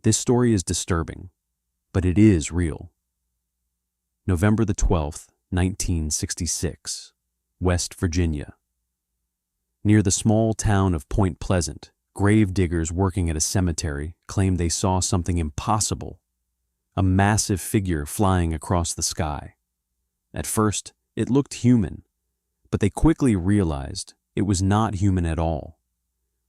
This story is disturbing, but it is real. November the 12th, 1966, West Virginia. Near the small town of Point Pleasant, grave diggers working at a cemetery claimed they saw something impossible, a massive figure flying across the sky. At first, it looked human, but they quickly realized it was not human at all.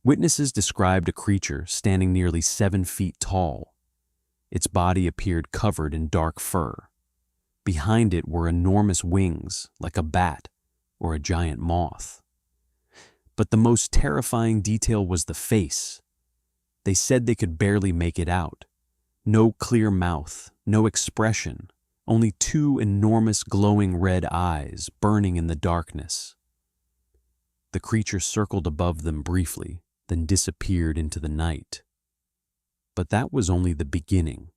Witnesses described a creature standing nearly 7 feet tall. Its body appeared covered in dark fur. Behind it were enormous wings, like a bat or a giant moth. But the most terrifying detail was the face. They said they could barely make it out. No clear mouth, no expression, only 2 enormous glowing red eyes burning in the darkness. The creature circled above them briefly, then disappeared into the night. But that was only the beginning.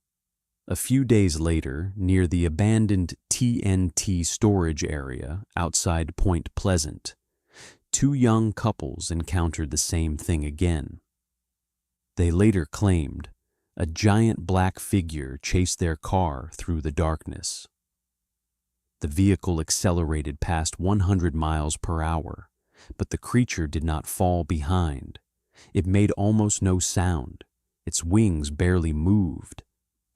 A few days later, near the abandoned TNT storage area outside Point Pleasant, 2 young couples encountered the same thing again. They later claimed a giant black figure chased their car through the darkness. The vehicle accelerated past 100 miles per hour, but the creature did not fall behind. It made almost no sound. Its wings barely moved,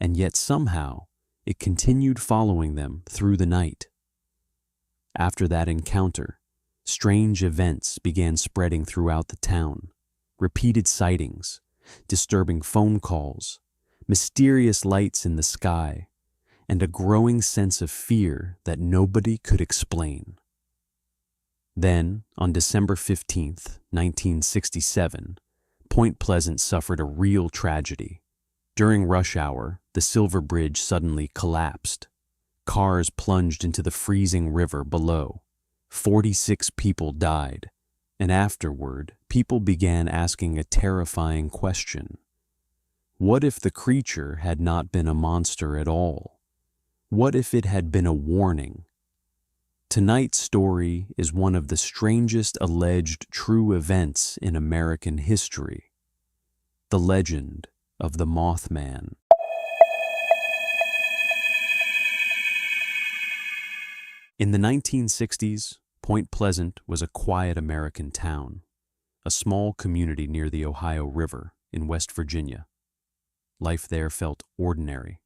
and yet somehow it continued following them through the night. After that encounter, strange events began spreading throughout the town. Repeated sightings, disturbing phone calls, mysterious lights in the sky, and a growing sense of fear that nobody could explain. Then, on December 15th, 1967, Point Pleasant suffered a real tragedy. During rush hour, the Silver Bridge suddenly collapsed. Cars plunged into the freezing river below. 46 people died, and afterward, people began asking a terrifying question. What if the creature had not been a monster at all? What if it had been a warning? Tonight's story is one of the strangest alleged true events in American history. The legend of the Mothman. In the 1960s, Point Pleasant was a quiet American town, a small community near the Ohio River in West Virginia. Life there felt ordinary.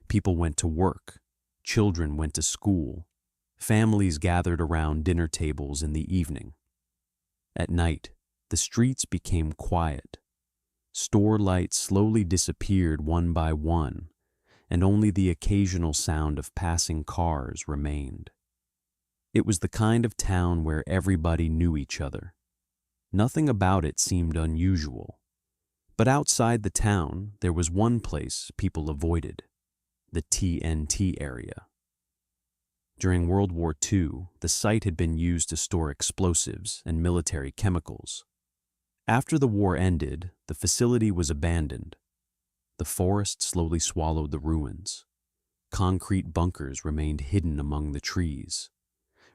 People went to work, children went to school, families gathered around dinner tables in the evening. At night, the streets became quiet. Store lights slowly disappeared one by one, and only the occasional sound of passing cars remained. It was the kind of town where everybody knew each other. Nothing about it seemed unusual. But outside the town, there was one place people avoided: the TNT area. During World War II, the site had been used to store explosives and military chemicals. After the war ended, the facility was abandoned. The forest slowly swallowed the ruins. Concrete bunkers remained hidden among the trees.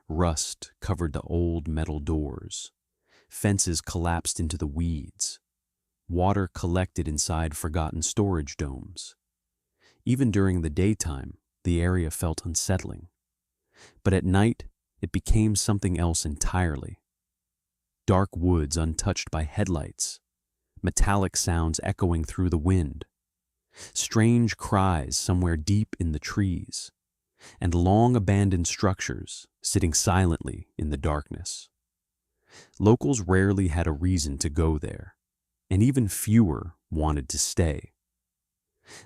Rust covered the old metal doors. Fences collapsed into the weeds. Water collected inside forgotten storage domes. Even during the daytime, the area felt unsettling. But at night, it became something else entirely. Dark woods untouched by headlights, metallic sounds echoing through the wind, strange cries somewhere deep in the trees, and long-abandoned structures sitting silently in the darkness. Locals rarely had a reason to go there, and even fewer wanted to stay.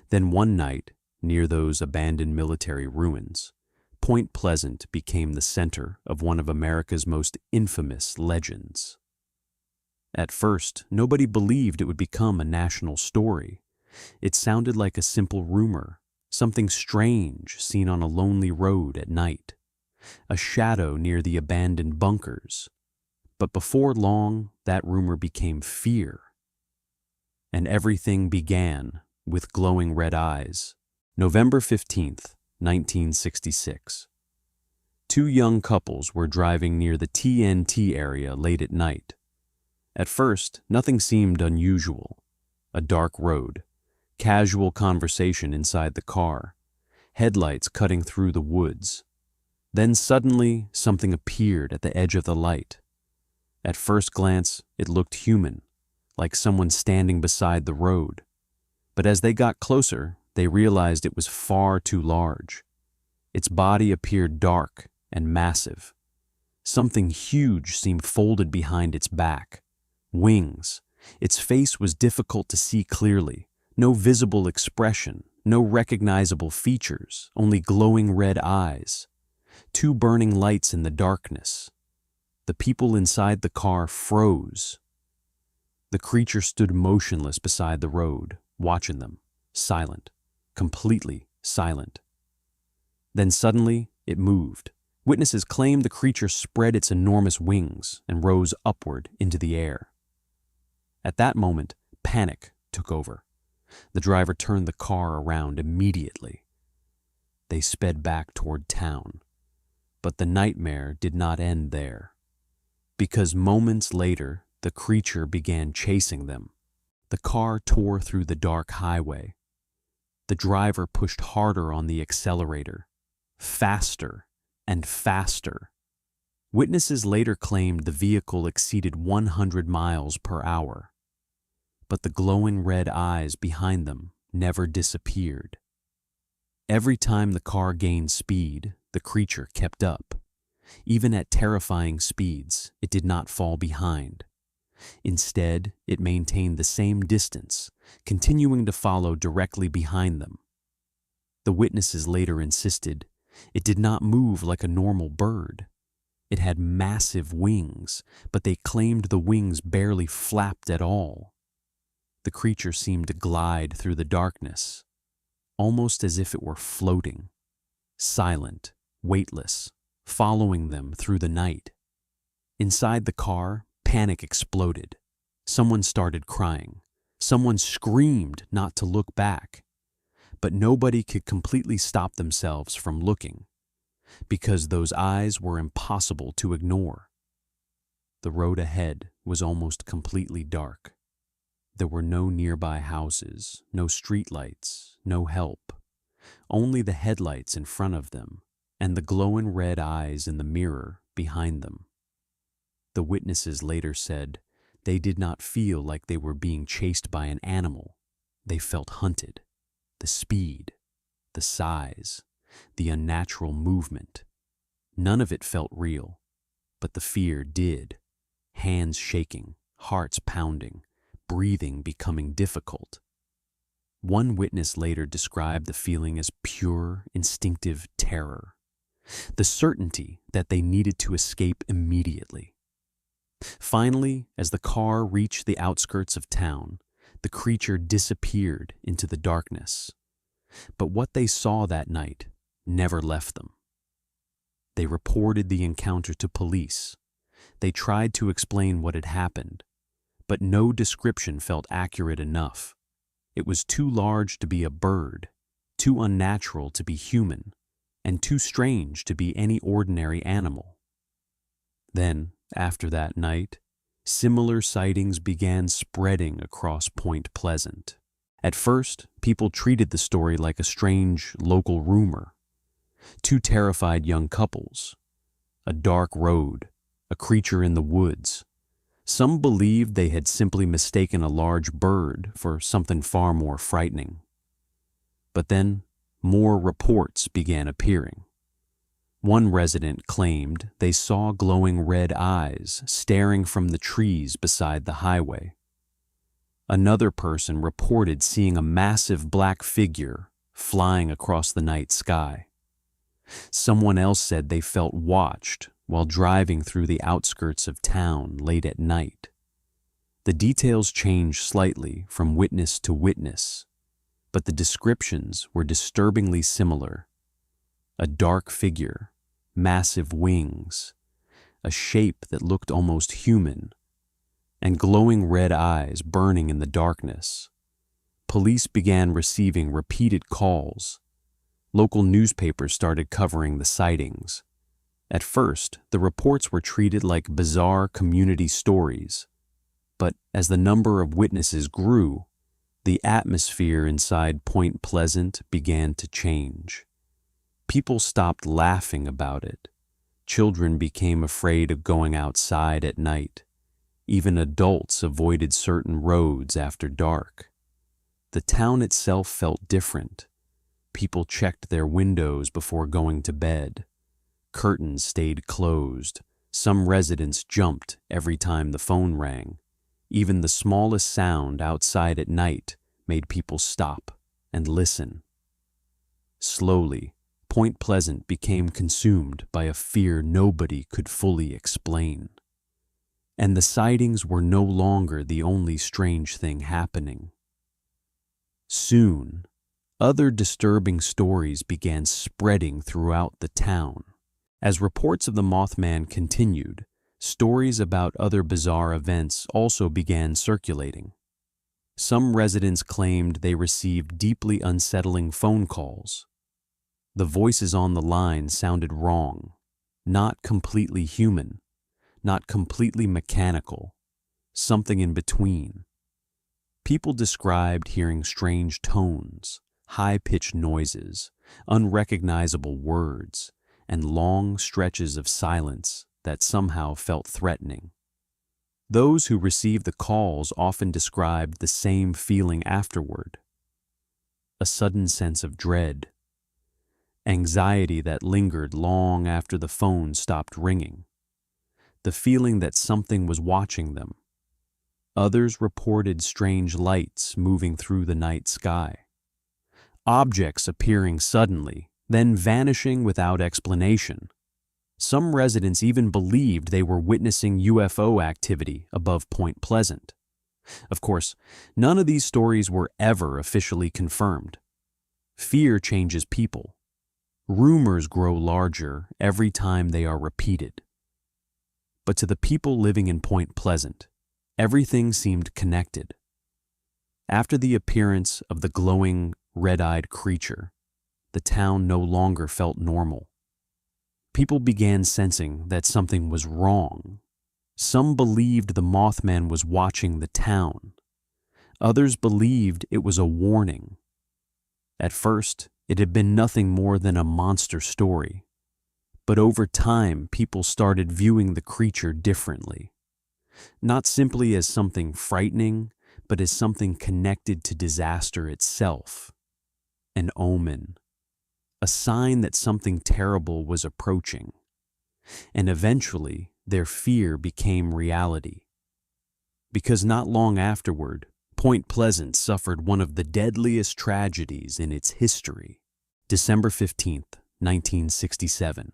Then one night, near those abandoned military ruins, Point Pleasant became the center of one of America's most infamous legends. At first, nobody believed it would become a national story. It sounded like a simple rumor, something strange seen on a lonely road at night, a shadow near the abandoned bunkers. But before long, that rumor became fear. And everything began with glowing red eyes. November 15th, 1966. 2 young couples were driving near the TNT area late at night. At first, nothing seemed unusual. A dark road, casual conversation inside the car, headlights cutting through the woods. Then suddenly, something appeared at the edge of the light. At first glance, it looked human, like someone standing beside the road. But as they got closer, they realized it was far too large. Its body appeared dark and massive. Something huge seemed folded behind its back. Wings. Its face was difficult to see clearly. No visible expression, no recognizable features, only glowing red eyes. Two burning lights in the darkness. The people inside the car froze. The creature stood motionless beside the road, watching them, silent, completely silent. Then suddenly, it moved. Witnesses claimed the creature spread its enormous wings and rose upward into the air. At that moment, panic took over. The driver turned the car around immediately. They sped back toward town. But the nightmare did not end there. Because moments later, the creature began chasing them. The car tore through the dark highway. The driver pushed harder on the accelerator, faster and faster. Witnesses later claimed the vehicle exceeded 100 miles per hour. But the glowing red eyes behind them never disappeared. Every time the car gained speed, the creature kept up. Even at terrifying speeds, it did not fall behind. Instead, it maintained the same distance, continuing to follow directly behind them. The witnesses later insisted it did not move like a normal bird. It had massive wings, but they claimed the wings barely flapped at all. The creature seemed to glide through the darkness, almost as if it were floating, silent, weightless, following them through the night. Inside the car, panic exploded. Someone started crying. Someone screamed not to look back. But nobody could completely stop themselves from looking, because those eyes were impossible to ignore. The road ahead was almost completely dark. There were no nearby houses, no streetlights, no help. Only the headlights in front of them and the glowing red eyes in the mirror behind them. The witnesses later said they did not feel like they were being chased by an animal. They felt hunted. The speed, the size, the unnatural movement. None of it felt real, but the fear did. Hands shaking, hearts pounding, breathing becoming difficult. One witness later described the feeling as pure, instinctive terror. The certainty that they needed to escape immediately. Finally, as the car reached the outskirts of town, the creature disappeared into the darkness. But what they saw that night never left them. They reported the encounter to police. They tried to explain what had happened, but no description felt accurate enough. It was too large to be a bird, too unnatural to be human, and too strange to be any ordinary animal. Then, after that night, similar sightings began spreading across Point Pleasant. At first, people treated the story like a strange local rumor. Two terrified young couples, a dark road, a creature in the woods. Some believed they had simply mistaken a large bird for something far more frightening. But then, more reports began appearing. One resident claimed they saw glowing red eyes staring from the trees beside the highway. Another person reported seeing a massive black figure flying across the night sky. Someone else said they felt watched while driving through the outskirts of town late at night. The details changed slightly from witness to witness, but the descriptions were disturbingly similar. A dark figure, massive wings, a shape that looked almost human, and glowing red eyes burning in the darkness. Police began receiving repeated calls. Local newspapers started covering the sightings. At first, the reports were treated like bizarre community stories, but as the number of witnesses grew, the atmosphere inside Point Pleasant began to change. People stopped laughing about it. Children became afraid of going outside at night. Even adults avoided certain roads after dark. The town itself felt different. People checked their windows before going to bed. Curtains stayed closed. Some residents jumped every time the phone rang. Even the smallest sound outside at night made people stop and listen. Slowly, Point Pleasant became consumed by a fear nobody could fully explain. And the sightings were no longer the only strange thing happening. Soon, other disturbing stories began spreading throughout the town. As reports of the Mothman continued, stories about other bizarre events also began circulating. Some residents claimed they received deeply unsettling phone calls. The voices on the line sounded wrong, not completely human, not completely mechanical, something in between. People described hearing strange tones, high-pitched noises, unrecognizable words, and long stretches of silence that somehow felt threatening. Those who received the calls often described the same feeling afterward: a sudden sense of dread, anxiety that lingered long after the phone stopped ringing, the feeling that something was watching them. Others reported strange lights moving through the night sky, objects appearing suddenly, then vanishing without explanation. Some residents even believed they were witnessing UFO activity above Point Pleasant. Of course, none of these stories were ever officially confirmed. Fear changes people. Rumors grow larger every time they are repeated. But to the people living in Point Pleasant, everything seemed connected. After the appearance of the glowing, red-eyed creature, the town no longer felt normal. People began sensing that something was wrong. Some believed the Mothman was watching the town. Others believed it was a warning. At first, it had been nothing more than a monster story. But over time, people started viewing the creature differently. Not simply as something frightening, but as something connected to disaster itself. An omen. A sign that something terrible was approaching. And eventually, their fear became reality. Because not long afterward, Point Pleasant suffered one of the deadliest tragedies in its history. December 15th, 1967.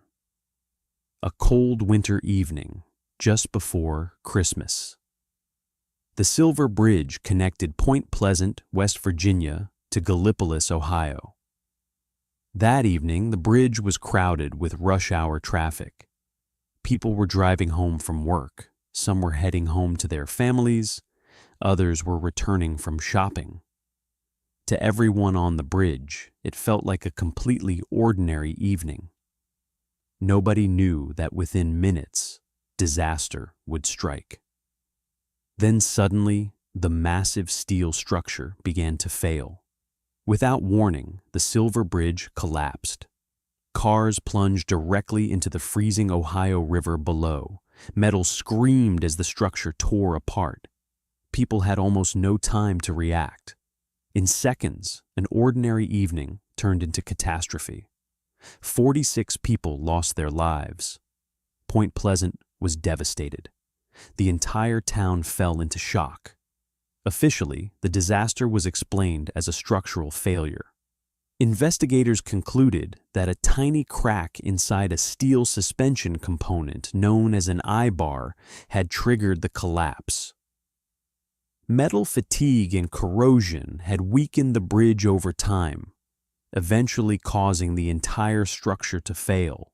A cold winter evening, just before Christmas. The Silver Bridge connected Point Pleasant, West Virginia, to Gallipolis, Ohio. That evening, the bridge was crowded with rush-hour traffic. People were driving home from work. Some were heading home to their families. Others were returning from shopping. To everyone on the bridge, it felt like a completely ordinary evening. Nobody knew that within minutes, disaster would strike. Then suddenly, the massive steel structure began to fail. Without warning, the Silver Bridge collapsed. Cars plunged directly into the freezing Ohio River below. Metal screamed as the structure tore apart. People had almost no time to react. In seconds, an ordinary evening turned into catastrophe. 46 people lost their lives. Point Pleasant was devastated. The entire town fell into shock. Officially, the disaster was explained as a structural failure. Investigators concluded that a tiny crack inside a steel suspension component known as an eye-bar had triggered the collapse. Metal fatigue and corrosion had weakened the bridge over time, eventually causing the entire structure to fail.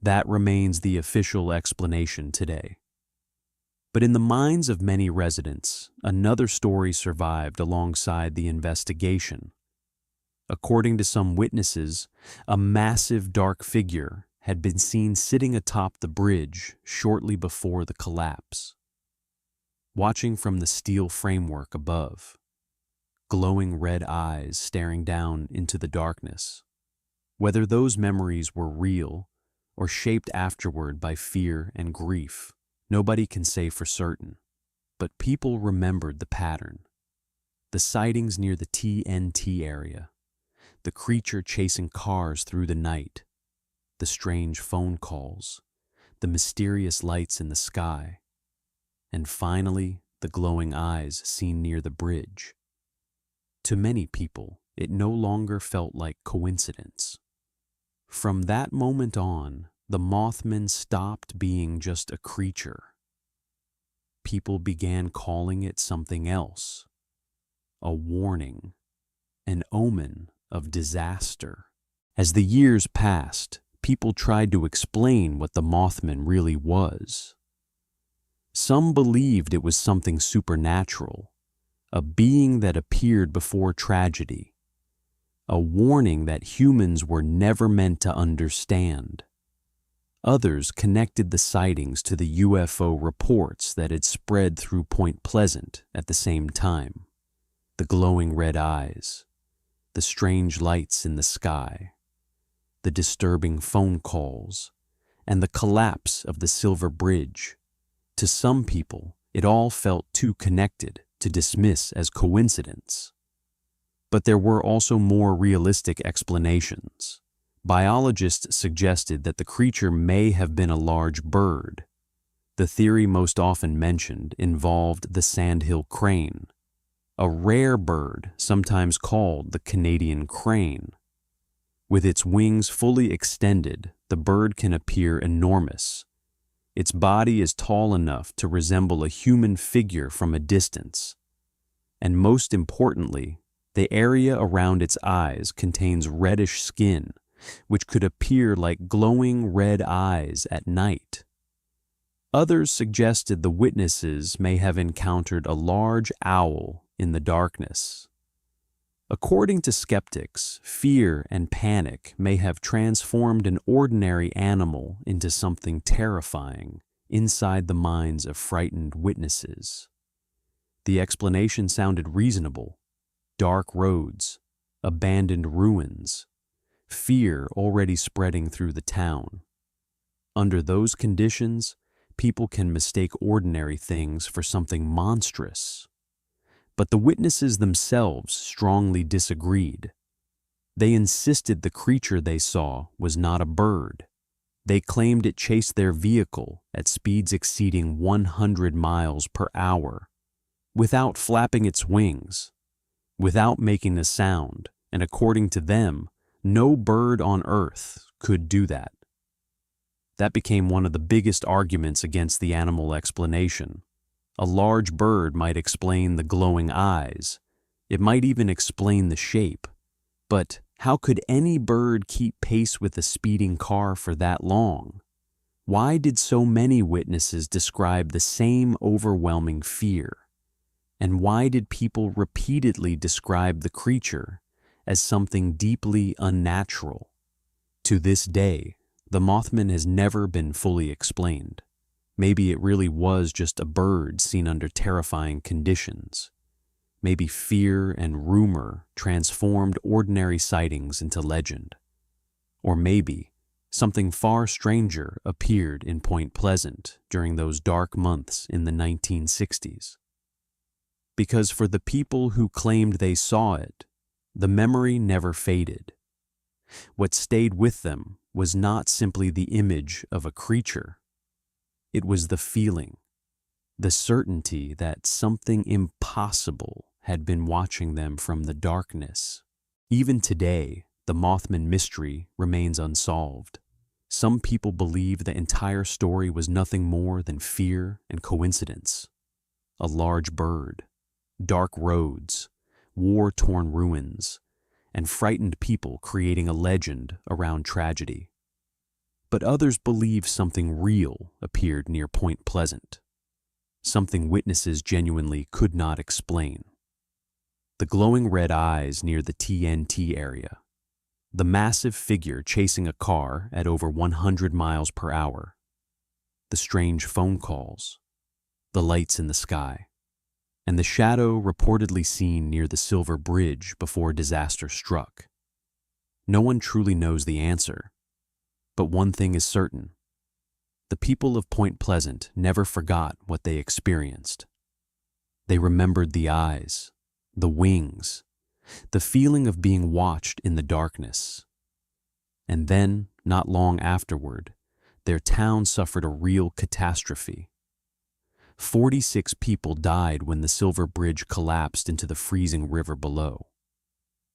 That remains the official explanation today. But in the minds of many residents, another story survived alongside the investigation. According to some witnesses, a massive dark figure had been seen sitting atop the bridge shortly before the collapse, watching from the steel framework above. glowing red eyes staring down into the darkness. Whether those memories were real or shaped afterward by fear and grief, nobody can say for certain. But people remembered the pattern. The sightings near the TNT area, the creature chasing cars through the night, the strange phone calls, the mysterious lights in the sky, and finally, the glowing eyes seen near the bridge. To many people, it no longer felt like coincidence. From that moment on, the Mothman stopped being just a creature. People began calling it something else, a warning, an omen of disaster. As the years passed, people tried to explain what the Mothman really was. Some believed it was something supernatural, a being that appeared before tragedy, a warning that humans were never meant to understand. Others connected the sightings to the UFO reports that had spread through Point Pleasant at the same time. The glowing red eyes, the strange lights in the sky, the disturbing phone calls, and the collapse of the Silver Bridge. To some people, it all felt too connected to dismiss as coincidence. But there were also more realistic explanations. Biologists suggested that the creature may have been a large bird. The theory most often mentioned involved the sandhill crane, a rare bird sometimes called the Canadian crane. With its wings fully extended, the bird can appear enormous. Its body is tall enough to resemble a human figure from a distance. And most importantly, the area around its eyes contains reddish skin, which could appear like glowing red eyes at night. Others suggested the witnesses may have encountered a large owl in the darkness. According to skeptics, fear and panic may have transformed an ordinary animal into something terrifying inside the minds of frightened witnesses. The explanation sounded reasonable. Dark roads, abandoned ruins, fear already spreading through the town. Under those conditions, people can mistake ordinary things for something monstrous. But the witnesses themselves strongly disagreed. They insisted the creature they saw was not a bird. They claimed it chased their vehicle at speeds exceeding 100 miles per hour, without flapping its wings, without making a sound, and according to them, no bird on Earth could do that. That became one of the biggest arguments against the animal explanation. A large bird might explain the glowing eyes. It might even explain the shape. But how could any bird keep pace with a speeding car for that long? Why did so many witnesses describe the same overwhelming fear? And why did people repeatedly describe the creature as something deeply unnatural? To this day, the Mothman has never been fully explained. Maybe it really was just a bird seen under terrifying conditions. Maybe fear and rumor transformed ordinary sightings into legend. Or maybe something far stranger appeared in Point Pleasant during those dark months in the 1960s. Because for the people who claimed they saw it, the memory never faded. What stayed with them was not simply the image of a creature. It was the feeling, the certainty that something impossible had been watching them from the darkness. Even today, the Mothman mystery remains unsolved. Some people believe the entire story was nothing more than fear and coincidence. A large bird, dark roads, war-torn ruins, and frightened people creating a legend around tragedy. But others believe something real appeared near Point Pleasant, something witnesses genuinely could not explain. The glowing red eyes near the TNT area, the massive figure chasing a car at over 100 miles per hour, the strange phone calls, the lights in the sky. and the shadow reportedly seen near the Silver Bridge before disaster struck. No one truly knows the answer, but one thing is certain. The people of Point Pleasant never forgot what they experienced. They remembered the eyes, the wings, the feeling of being watched in the darkness. And then, not long afterward, their town suffered a real catastrophe. 46 people died when the Silver Bridge collapsed into the freezing river below.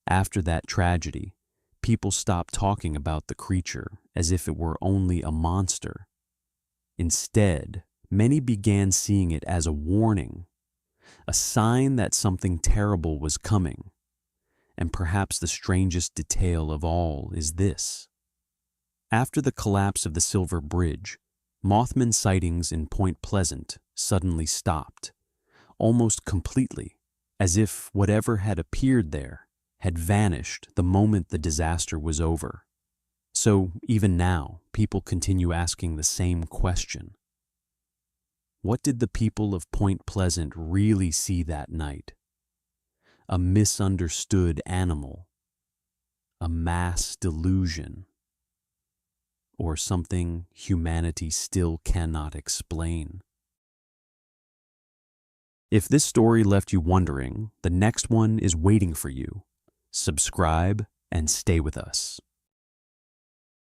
After that tragedy, people stopped talking about the creature as if it were only a monster. Instead, many began seeing it as a warning, a sign that something terrible was coming. And perhaps the strangest detail of all is this. After the collapse of the Silver Bridge, Mothman sightings in Point Pleasant suddenly stopped, almost completely, as if whatever had appeared there had vanished the moment the disaster was over. So even now, people continue asking the same question. What did the people of Point Pleasant really see that night? A misunderstood animal, a mass delusion, or something humanity still cannot explain? If this story left you wondering, the next one is waiting for you. Subscribe and stay with us.